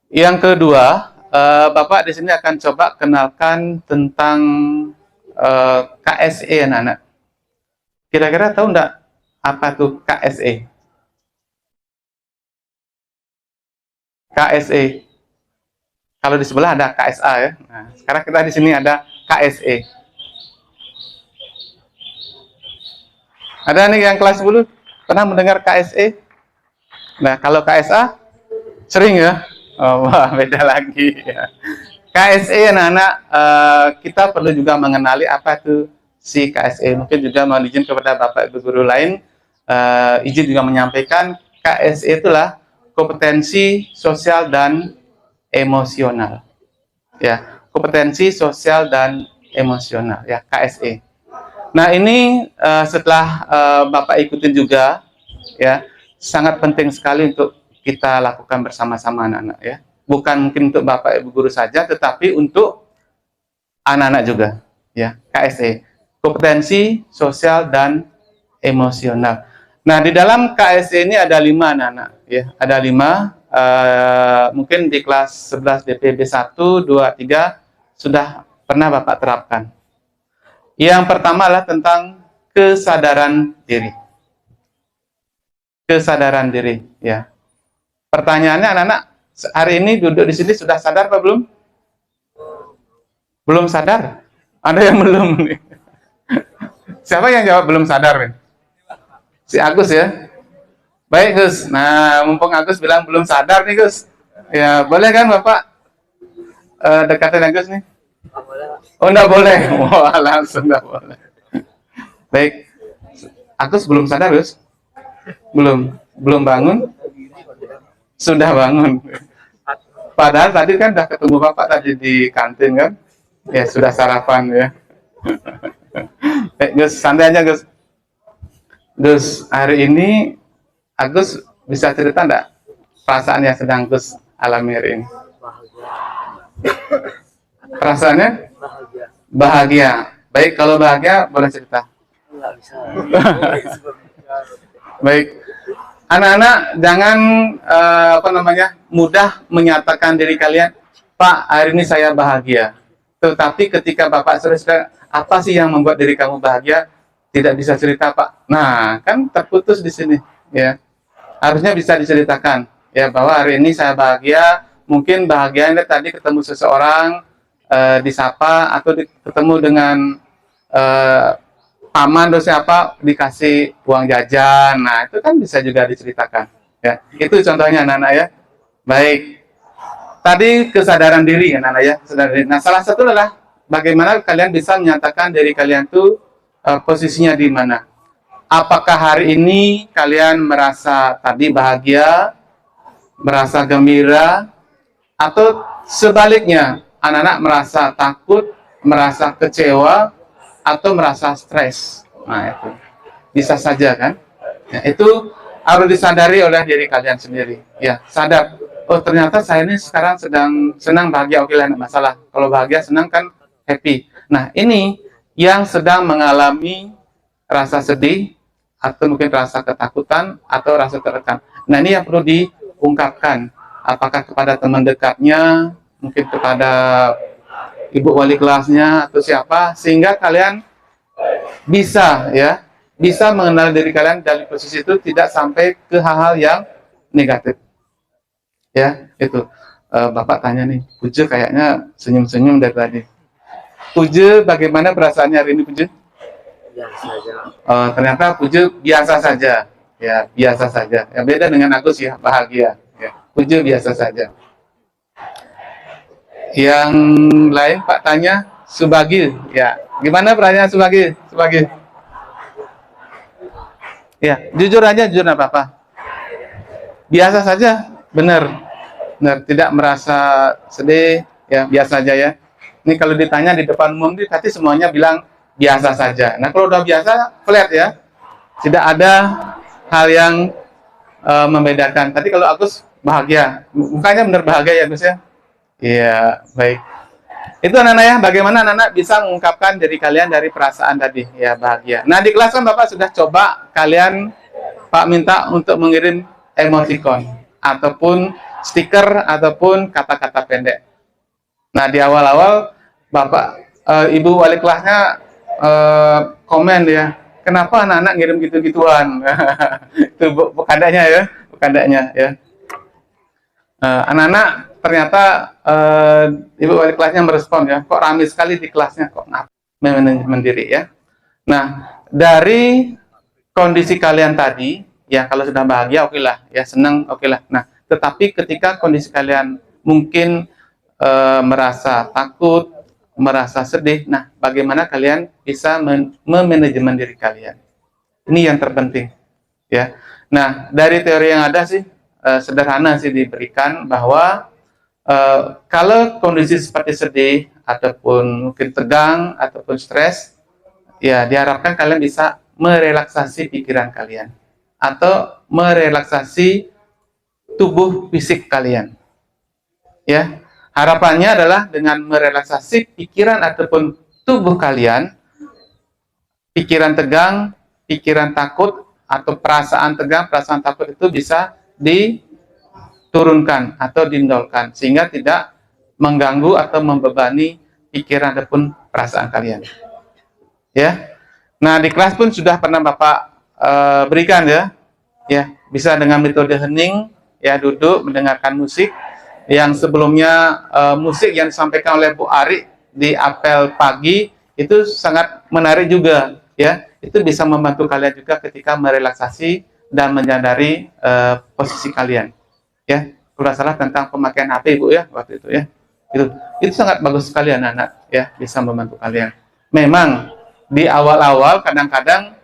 Yang kedua, Bapak di sini akan coba kenalkan tentang KSE anak-anak. Kira-kira tahu enggak apa tuh KSE? KSE. Kalau di sebelah ada KSA ya. Nah, sekarang kita di sini ada KSE. Ada nih yang kelas 10 pernah mendengar KSE? Nah, kalau KSA sering ya? Oh, wah, beda lagi ya. KSE anak-anak, kita perlu juga mengenali apa itu si KSE. Mungkin juga mohon izin kepada Bapak Ibu guru lain, izin juga menyampaikan KSE itulah kompetensi sosial dan emosional. Ya, kompetensi sosial dan emosional ya, KSE. Nah, ini setelah Bapak ikutin juga ya, sangat penting sekali untuk kita lakukan bersama-sama anak-anak ya. Bukan mungkin untuk Bapak Ibu guru saja, tetapi untuk anak-anak juga ya. KSE, kompetensi sosial dan emosional. Nah, di dalam KSE ini ada 5 anak-anak ya, ada 5. Mungkin di kelas 11 DPB 1, 2, 3 sudah pernah Bapak terapkan. Yang pertama adalah tentang kesadaran diri. Kesadaran diri ya. Pertanyaannya anak-anak, hari ini duduk di sini sudah sadar apa belum? Belum sadar? Ada yang belum nih? Siapa yang jawab belum sadar nih? Si Agus ya? Baik Gus, nah mumpung Agus bilang belum sadar nih Gus, ya boleh kan Bapak dekatin Agus nih? Oh enggak boleh, wah langsung enggak boleh. Baik, Agus belum sadar Gus? Belum bangun? Sudah bangun. Padahal tadi kan udah ketemu Bapak tadi di kantin kan? Ya sudah sarapan ya. Baik Gus, santai aja Gus. Gus, hari ini Agus bisa cerita enggak perasaan yang sedang Gus alami hari ini? Perasaannya? Bahagia. Baik, kalau bahagia boleh cerita. Enggak bisa. Baik. Anak-anak jangan mudah menyatakan diri kalian, Pak, hari ini saya bahagia. Tetapi ketika Bapak sudah apa sih yang membuat diri kamu bahagia? Tidak bisa cerita, Pak. Nah, kan terputus di sini, ya. Harusnya bisa diceritakan, ya, bahwa hari ini saya bahagia. Mungkin bahagianya tadi ketemu seseorang, disapa atau ketemu dengan paman atau siapa, dikasih uang jajan. Nah, itu kan bisa juga diceritakan. Ya, itu contohnya anak-anak ya. Baik. Tadi kesadaran diri anak-anak ya. Kesadaran diri. Nah, salah satu adalah bagaimana kalian bisa menyatakan diri kalian tuh posisinya di mana. Apakah hari ini kalian merasa tadi bahagia, merasa gembira, atau sebaliknya anak-anak merasa takut, merasa kecewa, atau merasa stres? Nah, itu bisa saja kan? Ya, itu harus disadari oleh diri kalian sendiri. Ya, sadar. Oh, ternyata saya ini sekarang sedang senang, bahagia. Oke lah, masalah. Kalau bahagia, senang kan happy. Nah, ini yang sedang mengalami rasa sedih, atau mungkin rasa ketakutan, atau rasa tertekan. Nah, ini yang perlu diungkapkan. Apakah kepada teman dekatnya, mungkin kepada ibu wali kelasnya, atau siapa, sehingga kalian bisa ya, bisa mengenal diri kalian dari posisi itu, tidak sampai ke hal-hal yang negatif. Ya, itu. Bapak tanya nih, Puja kayaknya senyum-senyum dari tadi. Puja, bagaimana perasaannya hari ini, Puja? Biasa saja. Ternyata Puja biasa saja. Ya, biasa saja. Ya, beda dengan Agus ya, bahagia. Ya, Puja biasa saja. Yang lain Pak tanya, Subagi. Ya, gimana perasaan Subagi? Subagi. Ya, jujur aja, jujur nggak apa-apa. Biasa saja, benar. Benar, tidak merasa sedih, ya biasa saja ya. Ini kalau ditanya di depan umum, tadi semuanya bilang biasa saja. Nah, kalau udah biasa, flat ya. Tidak ada hal yang membedakan. Tadi kalau Agus bahagia, mukanya benar bahagia ya Agus ya. Iya, baik. Itu anak-anak ya, bagaimana anak-anak bisa mengungkapkan diri kalian dari perasaan tadi, ya bahagia. Nah, di kelas kan Bapak sudah coba kalian, Pak minta untuk mengirim emoticon ataupun stiker ataupun kata-kata pendek. Nah, di awal-awal Bapak Ibu wali kelasnya komen ya, kenapa anak-anak ngirim gitu-gituan? Itu bercandanya ya, bercandanya ya. Anak-anak ternyata Ibu wali kelasnya merespon ya, kok ramai sekali di kelasnya, kok manajemen diri ya. Nah, dari kondisi kalian tadi, ya kalau sudah bahagia oke lah, ya senang oke lah. Nah, tetapi ketika kondisi kalian mungkin merasa takut, merasa sedih, nah bagaimana kalian bisa memanajemen diri kalian? Ini yang terpenting, ya. Nah, dari teori yang ada sih sederhana sih diberikan bahwa kalau kondisi seperti sedih ataupun mungkin tegang ataupun stres, ya diharapkan kalian bisa merelaksasi pikiran kalian atau merelaksasi tubuh fisik kalian. Ya, harapannya adalah dengan merelaksasi pikiran ataupun tubuh kalian, pikiran tegang, pikiran takut atau perasaan tegang, perasaan takut itu bisa diturunkan atau dinolkan sehingga tidak mengganggu atau membebani pikiran ataupun perasaan kalian. Ya. Nah, di kelas pun sudah pernah Bapak berikan ya. Ya, bisa dengan metode hening, ya duduk mendengarkan musik yang sebelumnya musik yang disampaikan oleh Bu Ari di apel pagi itu sangat menarik juga ya. Itu bisa membantu kalian juga ketika merelaksasi dan menyadari posisi kalian. Ya, kalau salah tentang pemakaian HP Bu ya waktu itu ya. Itu sangat bagus sekali anak-anak ya, bisa membantu kalian. Memang di awal-awal kadang-kadang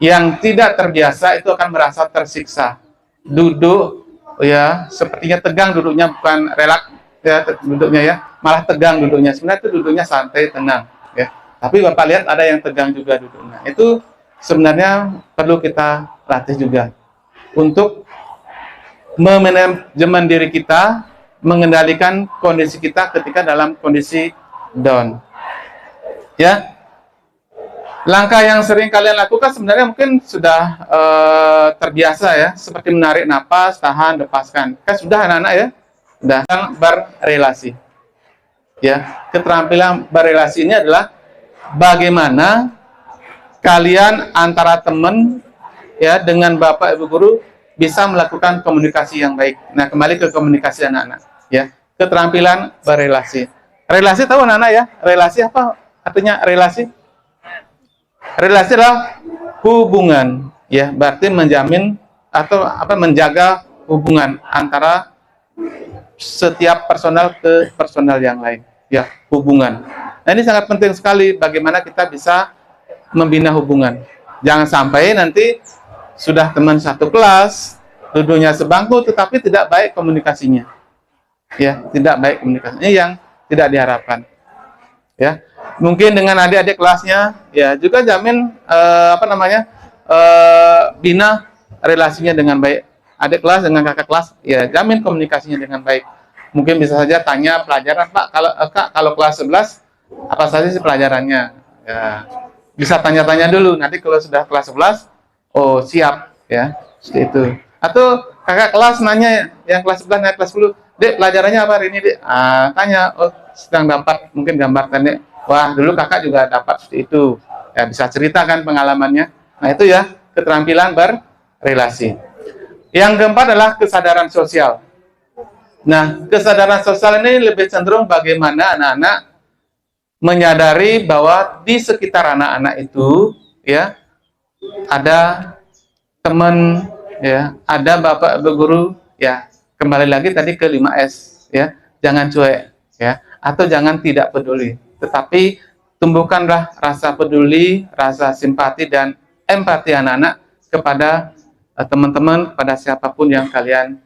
yang tidak terbiasa itu akan merasa tersiksa. Duduk ya, sepertinya tegang duduknya, bukan relaks ya duduknya ya, malah tegang duduknya. Sebenarnya itu duduknya santai, tenang ya. Tapi Bapak lihat ada yang tegang juga duduknya. Itu sebenarnya perlu kita latih juga untuk memanajemen diri kita, mengendalikan kondisi kita ketika dalam kondisi down. Ya. Langkah yang sering kalian lakukan sebenarnya mungkin sudah terbiasa ya, seperti menarik napas, tahan, lepaskan. Kan sudah anak-anak ya, sudah berrelasi. Ya, keterampilan berrelasi ini adalah bagaimana kalian antara teman ya dengan Bapak Ibu guru bisa melakukan komunikasi yang baik. Nah, kembali ke komunikasi anak-anak ya. Keterampilan berrelasi. Relasi tahu anak-anak ya? Relasi apa artinya relasi? Relasi adalah hubungan, ya, berarti menjamin atau menjaga hubungan antara setiap personal ke personal yang lain, ya, hubungan. Nah, ini sangat penting sekali bagaimana kita bisa membina hubungan. Jangan sampai nanti sudah teman satu kelas, duduknya sebangku, tetapi tidak baik komunikasinya, ya, tidak baik komunikasinya yang tidak diharapkan, ya. Mungkin dengan adik-adik kelasnya, ya juga jamin bina relasinya dengan baik. Adik kelas dengan kakak kelas, ya jamin komunikasinya dengan baik. Mungkin bisa saja tanya pelajaran, Pak, kalau kelas 11 apa saja sih pelajarannya? Ya, bisa tanya-tanya dulu. Nanti kalau sudah kelas 11, oh siap, ya seperti itu. Atau kakak kelas nanya, yang kelas 11 naik kelas 10, Dek, pelajarannya apa hari ini, Dek? Tanya, oh sedang dapat mungkin gambar Dek. Wah, dulu kakak juga dapat seperti itu. Ya, bisa ceritakan pengalamannya. Nah, itu ya, keterampilan berrelasi. Yang keempat adalah kesadaran sosial. Nah, kesadaran sosial ini lebih cenderung bagaimana anak-anak menyadari bahwa di sekitar anak-anak itu, ya, ada teman, ya, ada Bapak Ibu guru, ya, kembali lagi tadi ke 5S, ya, jangan cuek, ya, atau jangan tidak peduli. Tetapi tumbuhkanlah rasa peduli, rasa simpati dan empati anak-anak kepada teman-teman, kepada siapapun yang kalian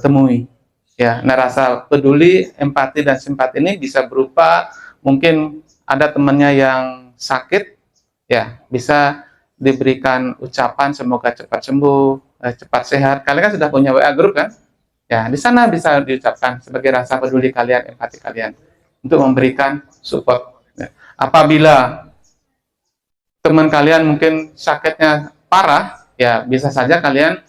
temui. Ya, nah rasa peduli, empati dan simpati ini bisa berupa mungkin ada temannya yang sakit, ya bisa diberikan ucapan semoga cepat sembuh, cepat sehat. Kalian kan sudah punya WA group kan? Ya, di sana bisa diucapkan sebagai rasa peduli kalian, empati kalian, untuk memberikan support. Apabila teman kalian mungkin sakitnya parah, ya bisa saja kalian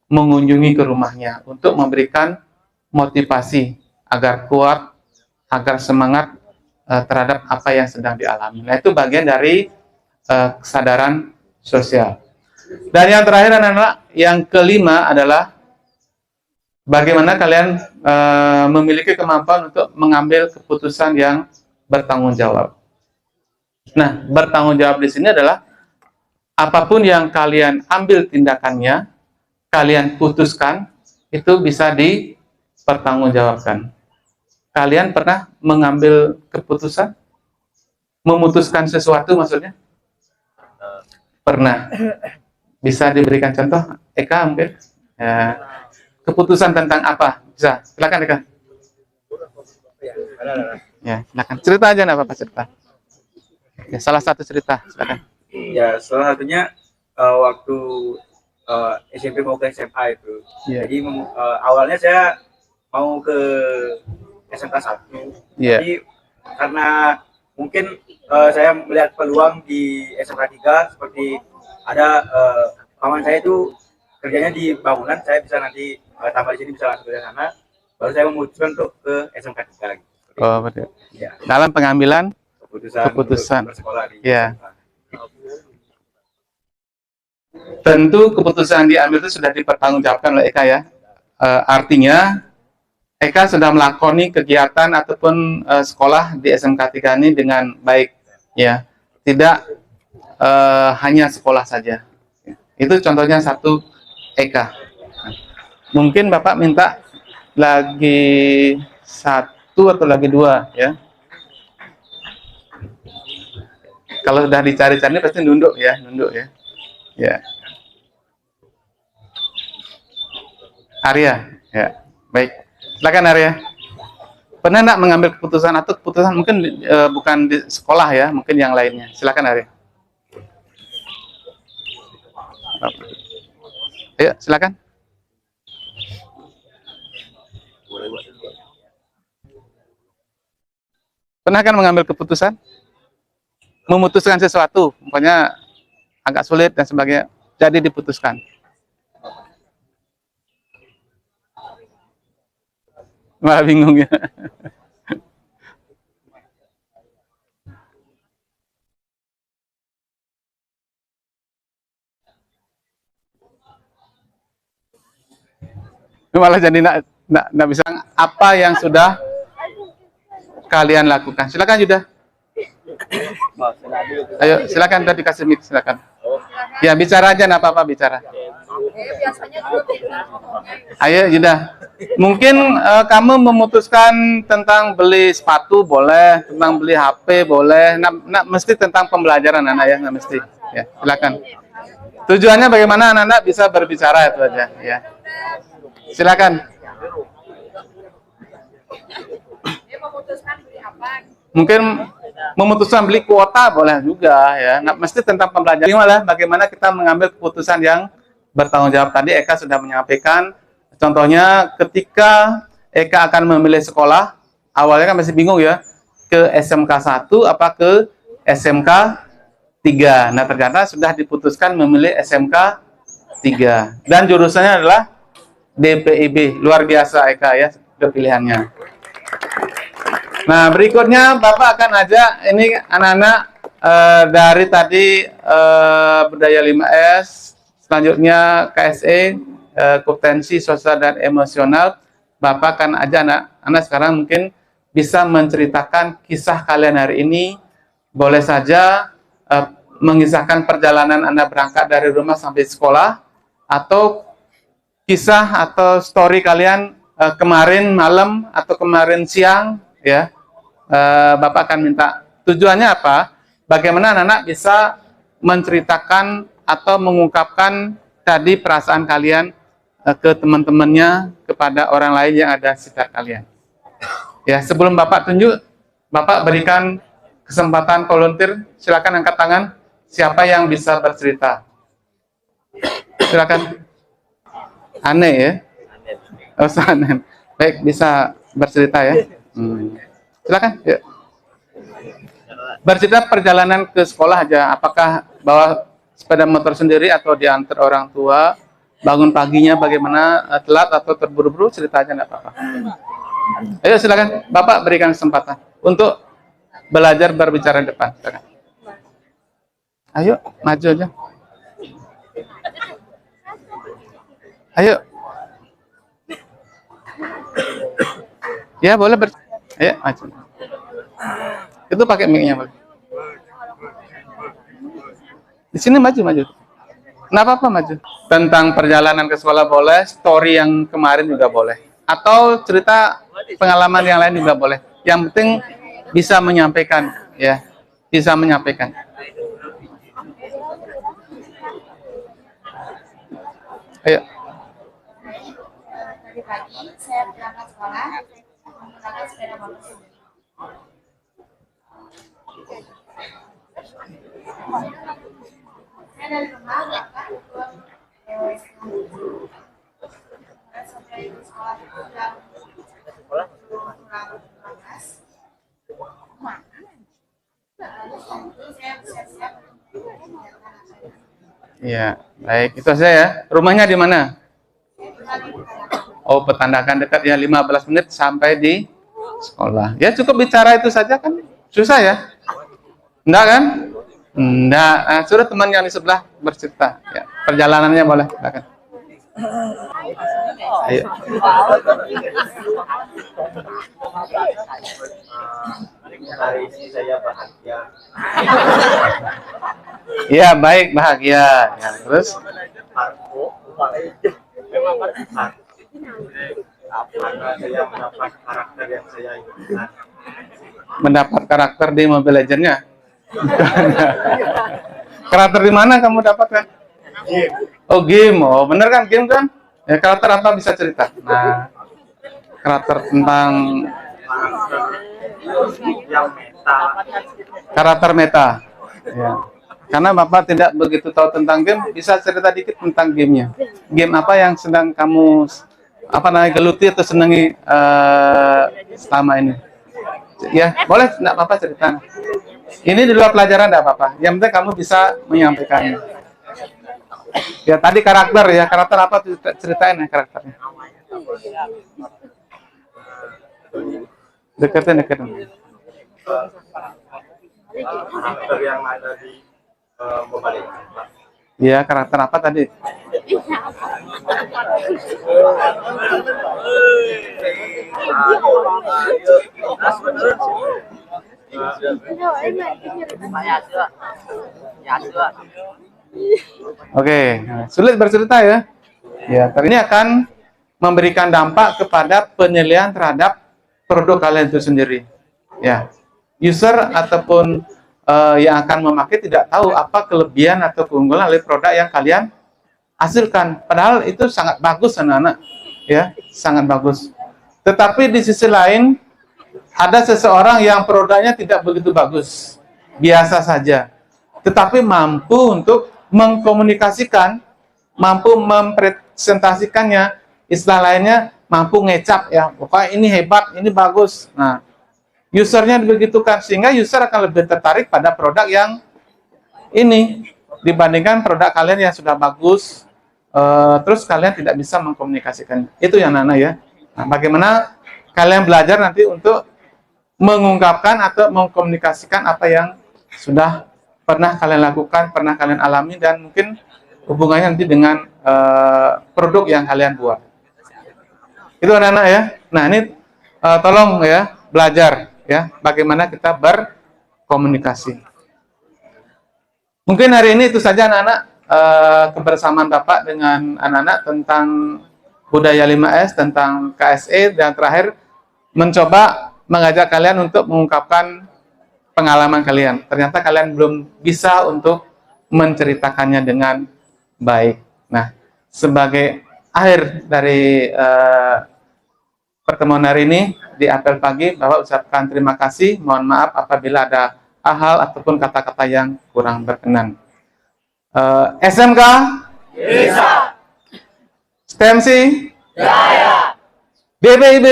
mengunjungi ke rumahnya untuk memberikan motivasi agar kuat, agar semangat terhadap apa yang sedang dialami. Nah, itu bagian dari kesadaran sosial. Dan yang terakhir anak-anak, yang kelima adalah bagaimana kalian memiliki kemampuan untuk mengambil keputusan yang bertanggung jawab. Nah, bertanggung jawab di sini adalah apapun yang kalian ambil tindakannya, kalian putuskan, itu bisa dipertanggungjawabkan. Kalian pernah mengambil keputusan? Memutuskan sesuatu maksudnya? Pernah. Bisa diberikan contoh? Eka mungkin? Ya. Keputusan tentang apa? Bisa. Silakan Eka. Ya, silakan. Cerita aja, nggak apa-apa cerita. Ya, salah satu cerita, silakan. Ya, salah satunya waktu SMP mau ke SMA itu. Yeah. Jadi awalnya saya mau ke SMK 1. Yeah. Jadi karena mungkin saya melihat peluang di SMK 3 seperti ada paman saya itu kerjanya di bangunan, saya bisa nanti tambah di sini bisa langsung ke sana. Baru saya memutuskan untuk ke SMK 3 gitu. Oh, betul. Ya. Dalam pengambilan keputusan. Bersekolah di Ya. SMK. Tentu keputusan yang diambil itu sudah dipertanggungjawabkan oleh Eka ya. Artinya Eka sudah melakoni kegiatan ataupun sekolah di SMK 3 ini dengan baik ya. Tidak hanya sekolah saja. Itu contohnya satu Eka. Mungkin Bapak minta lagi satu atau lagi dua ya. Kalau sudah dicari-cari pasti nunduk ya. Ya. Arya, ya. Baik. Silakan Arya. Pernah enggak mengambil keputusan atau keputusan mungkin bukan di sekolah ya, mungkin yang lainnya. Silakan Arya. Ayo, silakan. Pernah kan mengambil keputusan? Memutuskan sesuatu, pokoknya agak sulit dan sebagainya, jadi diputuskan. Malah bingung ya. Malah jadi nggak bisa apa yang sudah kalian lakukan. Silakan Yuda. Ayo, silakan tadi kasih mic, silakan. Ya, bicara aja, nggak apa-apa bicara. Ayo, Yuda. Mungkin kamu memutuskan tentang beli sepatu boleh, tentang beli HP boleh, nah, mesti tentang pembelajaran anak ya, nggak mesti. Ya, silakan. Tujuannya bagaimana anak-anak bisa berbicara itu aja, ya. Silakan. Mungkin memutuskan beli kuota boleh juga ya. Nah, mesti tentang pembelajaran. Malah bagaimana kita mengambil keputusan yang bertanggung jawab. Tadi Eka sudah menyampaikan contohnya ketika Eka akan memilih sekolah, awalnya kan masih bingung ya, ke SMK 1 apa ke SMK 3. Nah, ternyata sudah diputuskan memilih SMK 3. Dan jurusannya adalah DPIB. Luar biasa Eka ya kepilihannya. Nah, berikutnya Bapak akan ajak ini anak-anak dari tadi budaya 5S, selanjutnya KSE, kompetensi sosial dan emosional. Bapak akan ajak anak-anak sekarang mungkin bisa menceritakan kisah kalian hari ini. Boleh saja mengisahkan perjalanan Anda berangkat dari rumah sampai sekolah, atau kisah atau story kalian kemarin malam atau kemarin siang ya. Bapak akan minta tujuannya apa? Bagaimana anak-anak bisa menceritakan atau mengungkapkan tadi perasaan kalian ke teman-temannya, kepada orang lain yang ada di sekitar kalian. Ya, sebelum Bapak tunjuk, Bapak berikan kesempatan volunteer. Silakan angkat tangan. Siapa yang bisa bercerita? Silakan. Aneh ya? Oh, Anen. Baik, bisa bercerita ya. Silakan. Ya. Bercerita perjalanan ke sekolah aja. Apakah bawa sepeda motor sendiri atau diantar orang tua, bangun paginya bagaimana, telat atau terburu-buru, cerita aja nggak apa-apa. Ayo silakan, Bapak berikan kesempatan untuk belajar berbicara di depan. Silakan. Ayo, maju aja. Ayo. Ya, boleh ayo, maju. Itu pakai mic-nya, boleh. Di sini maju. Nggak apa-apa maju. Tentang perjalanan ke sekolah boleh, story yang kemarin juga boleh. Atau cerita pengalaman yang lain juga boleh. Yang penting bisa menyampaikan, ya. Bisa menyampaikan. Ayo. Tadi pagi saya berangkat sekolah menggunakan sepeda motor. Saya dari rumah berangkat sampai di sekolah itu jam kurang 15. Saya siap-siap. Iya, baik. Itu saja ya. Rumahnya di mana? Oh, Petandakan dekat ya, 15 menit sampai di sekolah. Ya cukup bicara itu saja kan. Susah ya? Enggak kan? Enggak. Nah, suruh teman yang di sebelah bercerita. Ya, perjalanannya boleh. Silakan. Ayo. Hari ini saya bahagia. Iya, baik, bahagia. Ya, terus? Karena saya mendapat karakter yang saya inginkan. Mendapat karakter di Mobile Legends-nya? Karakter di mana kamu dapatkan? Game. Oh, game. Oh, bener kan game kan? Ya, karakter apa bisa cerita? Nah, karakter tentang Yang meta. karakter meta. Ya. Karena Bapak tidak begitu tahu tentang game, bisa cerita dikit tentang gamenya. Game apa yang sedang kamu geluti atau senangi selama ini? Ya, boleh, enggak apa-apa cerita. Ini di luar pelajaran enggak apa-apa. Yang penting kamu bisa menyampaikannya. Ya, tadi karakter ya. Karakter apa ceritain ya karakternya. Deketin. Karakter yang ada di Mobile Legends. Ya, karakter apa tadi? Oke, sulit bercerita ya. Ya, kali ini akan memberikan dampak kepada penilaian terhadap produk kalian itu sendiri. Ya, user ataupun yang akan memakai tidak tahu apa kelebihan atau keunggulan dari produk yang kalian hasilkan. Padahal itu sangat bagus anak-anak, ya, sangat bagus. Tetapi di sisi lain ada seseorang yang produknya tidak begitu bagus, biasa saja, tetapi mampu untuk mengkomunikasikan, mampu mempresentasikannya, istilah lainnya mampu ngecap ya, pokoknya ini hebat, ini bagus. Nah, usernya dibegitukan sehingga user akan lebih tertarik pada produk yang ini dibandingkan produk kalian yang sudah bagus, terus kalian tidak bisa mengkomunikasikan. Itu yang Nana ya. Nah, bagaimana kalian belajar nanti untuk mengungkapkan atau mengkomunikasikan apa yang sudah pernah kalian lakukan, pernah kalian alami, dan mungkin hubungannya nanti dengan produk yang kalian buat. Itu anak-anak ya. Nah, ini tolong ya belajar ya bagaimana kita berkomunikasi. Mungkin hari ini itu saja anak-anak, kebersamaan Bapak dengan anak-anak tentang budaya 5S, tentang KSE, dan terakhir mencoba mengajak kalian untuk mengungkapkan pengalaman kalian. Ternyata kalian belum bisa untuk menceritakannya dengan baik. Nah, sebagai akhir dari pertemuan hari ini di apel pagi, Bapak ucapkan terima kasih. Mohon maaf apabila ada hal ataupun kata-kata yang kurang berkenan. SMK bisa, STEMC jaya, BPIB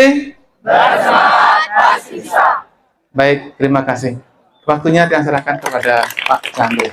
bersemangat pasti bisa. Baik, terima kasih. Waktunya diserahkan kepada Pak Chandra.